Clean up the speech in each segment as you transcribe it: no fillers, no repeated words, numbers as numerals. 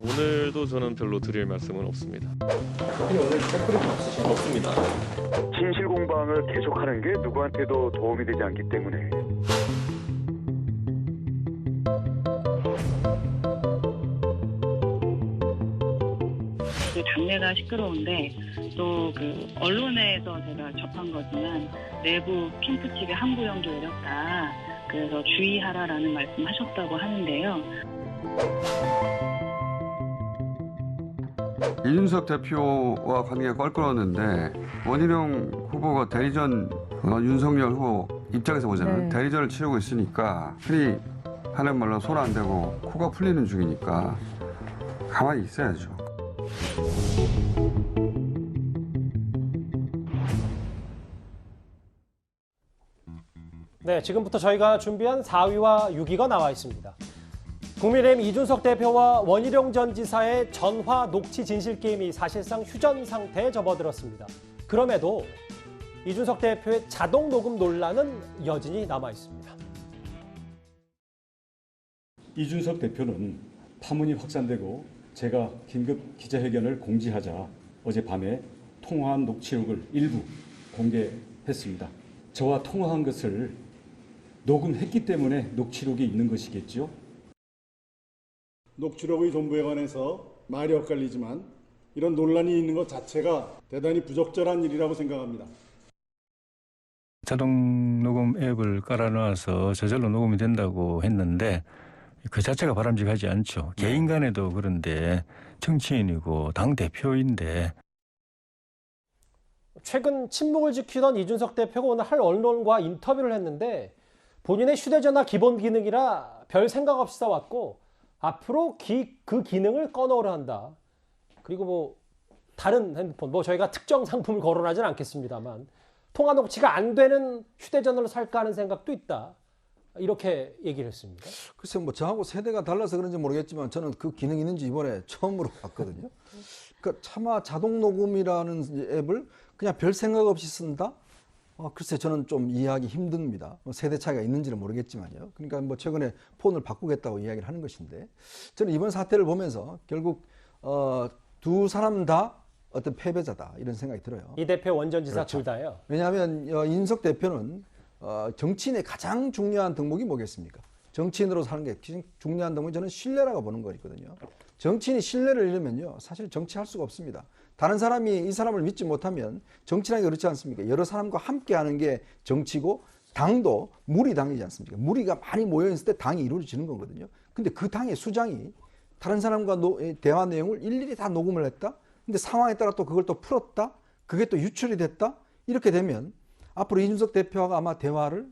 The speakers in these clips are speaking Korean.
오늘도 저는 별로 드릴 말씀은 없습니다. 오늘 백브리핑 없으신가요? 없습니다. 진실 공방을 계속하는 게 누구한테도 도움이 되지 않기 때문에 당내가 시끄러운데 또 그 언론에서 제가 접한 거지만 내부 캠프 측에 항구령도 내렸다. 그래서 주의하라라는 말씀하셨다고 하는데요. 이준석 대표와 관계가 껄끄러웠는데 원희룡 후보가 대리전 윤석열 후보 입장에서 보자면 대리전을 치르고 있으니까 흔히 하는 말로 손 안 대고 코가 풀리는 중이니까 가만히 있어야죠. 네, 지금부터 저희가 준비한 4위와 6위가 나와 있습니다. 국민의힘 이준석 대표와 원희룡 전 지사의 전화 녹취 진실 게임이 사실상 휴전 상태에 접어들었습니다. 그럼에도 이준석 대표의 자동 녹음 논란은 여전히 남아 있습니다. 이준석 대표는 파문이 확산되고 제가 긴급 기자회견을 공지하자 어젯밤에 통화한 녹취록을 일부 공개했습니다. 저와 통화한 것을 녹음했기 때문에 녹취록이 있는 것이겠죠. 녹취록의 전부에 관해서 말이 엇갈리지만 이런 논란이 있는 것 자체가 대단히 부적절한 일이라고 생각합니다. 자동 녹음 앱을 깔아놔서 저절로 녹음이 된다고 했는데 그 자체가 바람직하지 않죠. 개인 간에도 그런데 정치인이고 당대표인데. 최근 침묵을 지키던 이준석 대표가 오늘 할 언론과 인터뷰를 했는데 본인의 휴대전화 기본 기능이라 별 생각 없이 써왔고 앞으로 그 기능을 꺼놓으려 한다. 그리고 뭐 다른 핸드폰, 저희가 특정 상품을 거론하지는 않겠습니다만 통화 녹취가 안 되는 휴대전화를 살까 하는 생각도 있다. 이렇게 얘기를 했습니다. 글쎄 저하고 세대가 달라서 그런지 모르겠지만 저는 그 기능이 있는지 이번에 처음으로 봤거든요. 그러니까 차마 자동 녹음이라는 앱을 그냥 별 생각 없이 쓴다? 글쎄 저는 좀 이해하기 힘듭니다. 세대 차이가 있는지는 모르겠지만요. 그러니까 최근에 폰을 바꾸겠다고 이야기를 하는 것인데 저는 이번 사태를 보면서 결국 두 사람 다 어떤 패배자다 이런 생각이 들어요. 이 대표 원전지사 그렇죠. 둘 다요. 왜냐하면 이준석 대표는 정치인의 가장 중요한 덕목이 뭐겠습니까? 정치인으로 사는 게 중요한 덕목이 저는 신뢰라고 보는 거거든요. 정치인이 신뢰를 잃으면요 사실 정치할 수가 없습니다. 다른 사람이 이 사람을 믿지 못하면 정치라는 게 그렇지 않습니까? 여러 사람과 함께 하는 게 정치고 당도 무리당이지 않습니까? 무리가 많이 모여있을 때 당이 이루어지는 거거든요. 근데 그 당의 수장이 다른 사람과 대화 내용을 일일이 다 녹음을 했다? 근데 상황에 따라 또 그걸 또 풀었다? 그게 또 유출이 됐다? 이렇게 되면 앞으로 이준석 대표가 아마 대화를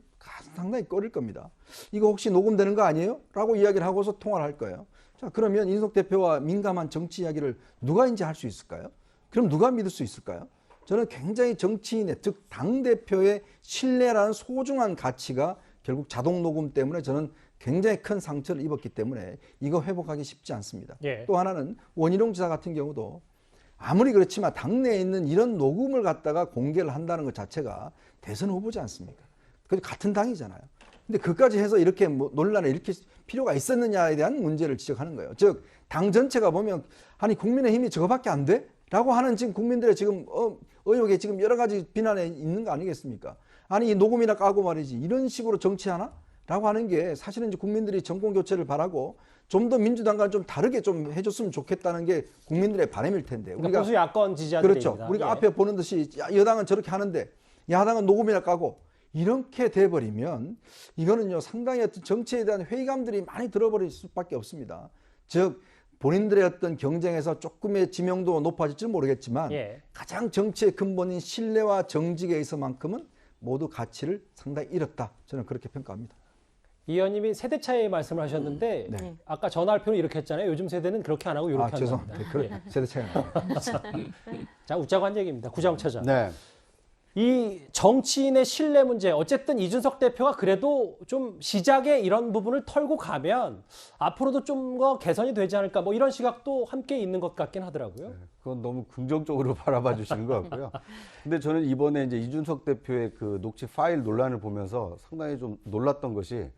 상당히 꺼릴 겁니다. 이거 혹시 녹음되는 거 아니에요? 라고 이야기를 하고서 통화를 할 거예요. 자, 그러면 이준석 대표와 민감한 정치 이야기를 누가 이제 할 수 있을까요? 그럼 누가 믿을 수 있을까요? 저는 굉장히 정치인의, 즉 당대표의 신뢰라는 소중한 가치가 결국 자동 녹음 때문에 저는 굉장히 큰 상처를 입었기 때문에 이거 회복하기 쉽지 않습니다. 예. 또 하나는 원희룡 지사 같은 경우도 아무리 그렇지만 당내에 있는 이런 녹음을 갖다가 공개를 한다는 것 자체가 대선 후보지 않습니까? 같은 당이잖아요. 근데 그까지 해서 이렇게 논란을 일으킬 필요가 있었느냐에 대한 문제를 지적하는 거예요. 즉, 당 전체가 보면 아니 국민의힘이 저거밖에 안 돼? 라고 하는 지금 국민들의 지금 의혹에 지금 여러 가지 비난에 있는 거 아니겠습니까? 아니 이 녹음이나 까고 말이지 이런 식으로 정치하나? 라고 하는 게 사실은 이제 국민들이 정권 교체를 바라고 좀 더 민주당과 좀 다르게 좀 해줬으면 좋겠다는 게 국민들의 바람일 텐데. 그러니까 보수 야권 지지자들입니다. 그렇죠. 우리가 예. 앞에 보는 듯이 여당은 저렇게 하는데 야당은 녹음이나 까고 이렇게 돼버리면 이거는요 상당히 어떤 정치에 대한 회의감들이 많이 들어버릴 수밖에 없습니다. 즉 본인들의 어떤 경쟁에서 조금의 지명도가 높아질지 모르겠지만 예. 가장 정치의 근본인 신뢰와 정직에 있어만큼은 모두 가치를 상당히 잃었다. 저는 그렇게 평가합니다. 이 의원님이 세대 차이 말씀을 하셨는데 네. 아까 전화할표는 이렇게 했잖아요. 요즘 세대는 그렇게 안 하고 이렇게 한다. 죄송합니다. 그래, 세대 차이가. 자, 웃자고 한 얘기입니다. 구정처장. 네. 이 정치인의 신뢰 문제, 어쨌든 이준석 대표가 그래도 좀 시작에 이런 부분을 털고 가면 앞으로도 좀 더 개선이 되지 않을까 이런 시각도 함께 있는 것 같긴 하더라고요. 네, 그건 너무 긍정적으로 바라봐 주시는 것 같고요. 근데 저는 이번에 이제 이준석 대표의 그 녹취 파일 논란을 보면서 상당히 좀 놀랐던 것이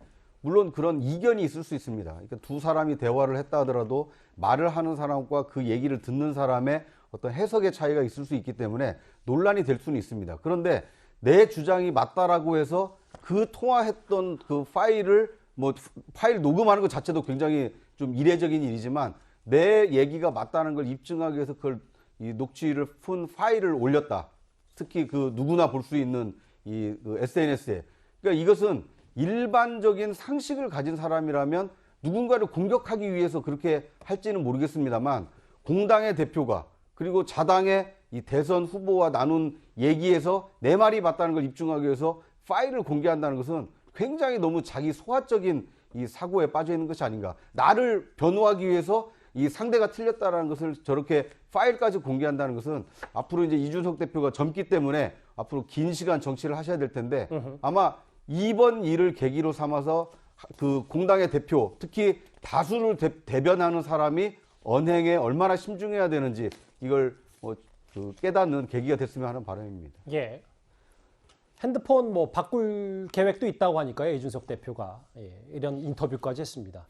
물론 그런 이견이 있을 수 있습니다. 그러니까 두 사람이 대화를 했다 하더라도 말을 하는 사람과 그 얘기를 듣는 사람의 어떤 해석의 차이가 있을 수 있기 때문에 논란이 될 수는 있습니다. 그런데 내 주장이 맞다라고 해서 그 통화했던 그 파일 녹음하는 것 자체도 굉장히 좀 이례적인 일이지만 내 얘기가 맞다는 걸 입증하기 위해서 그걸 이 녹취를 푼 파일을 올렸다. 특히 그 누구나 볼 수 있는 이 그 SNS에. 그러니까 이것은 일반적인 상식을 가진 사람이라면 누군가를 공격하기 위해서 그렇게 할지는 모르겠습니다만 공당의 대표가 그리고 자당의 이 대선 후보와 나눈 얘기에서 내 말이 맞다는 걸 입증하기 위해서 파일을 공개한다는 것은 굉장히 너무 자기 소화적인 이 사고에 빠져 있는 것이 아닌가. 나를 변호하기 위해서 이 상대가 틀렸다는 것을 저렇게 파일까지 공개한다는 것은 앞으로 이제 이준석 대표가 젊기 때문에 앞으로 긴 시간 정치를 하셔야 될 텐데 아마 이번 일을 계기로 삼아서 그 공당의 대표, 특히 다수를 대변하는 사람이 언행에 얼마나 심중해야 되는지 이걸 그 깨닫는 계기가 됐으면 하는 바람입니다. 예. 핸드폰 뭐 바꿀 계획도 있다고 하니까요. 이준석 대표가 이런 인터뷰까지 했습니다.